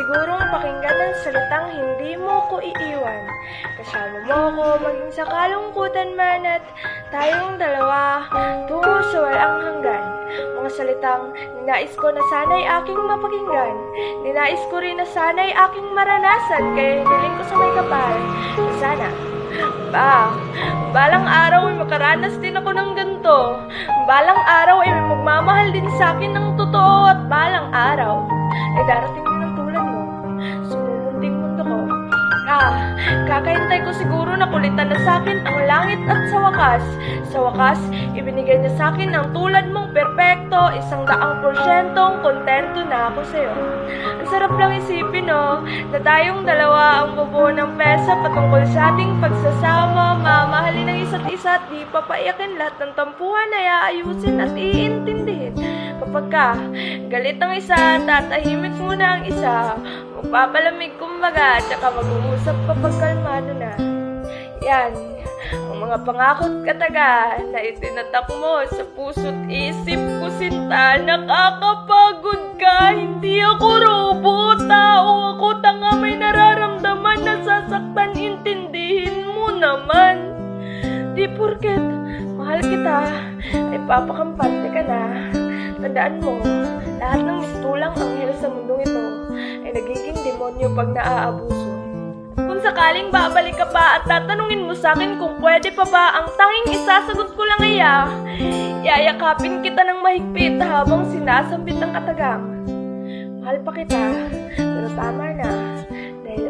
sigurong pakinggan ang salitang hindi mo ko iiwan. Kasama mo ko maging sa kalungkutan man at tayong dalawa tungo sa walang hanggan. Mga salitang ninais ko na sana'y aking mapakinggan. Ninais ko rin na sana'y aking maranasan, kaya hiniling ko sa may kapal na sana balang araw ay makaranas din ako ng ganito. Balang araw ay may magmamahal din sa akin ng totoo, at balang araw ay darating din ang tulad mo. Sumumunting mundo ko. Kakahintay ko siguro na kulitan na sa akin ang langit, at sa wakas, ibinigay niya sa akin ang tulad mong perpekto, 100% kontento na ako sa'yo. Ang sarap lang isipin, no, na tayong dalawa ang bubuo ng pesa patungkol sa ating pagsasama, mamahalin ng isa't isa at di papaiyakin lahat ng tampuhan ay aayusin at iintindihin. Kapag galit ang isa, tatahimik muna ang isa, magpapalamig kumbaga, tsaka mag-uusap kapag kalmado na. Yan, ang mga pangako't kataga na itinatak mo sa puso't isip ko, sinta. Nakakapagod ka, hindi ako robot. Tao ako, tanga, may nararamdaman, nasasaktan, intindihin mo naman. Di porket mahal kita ay papakampante ka na. Tandaan mo, lahat ng mistulang anghel sa mundong ito ay nagiging demonyo pag naaabuso. Kung sakaling babalik ka pa at tatanungin mo sa akin kung pwede pa ba, ang tanging isasagot ko lang ay yayakapin kita ng mahigpit habang sinasambit ang katagang. Mahal pa kita, pero tama na, dahil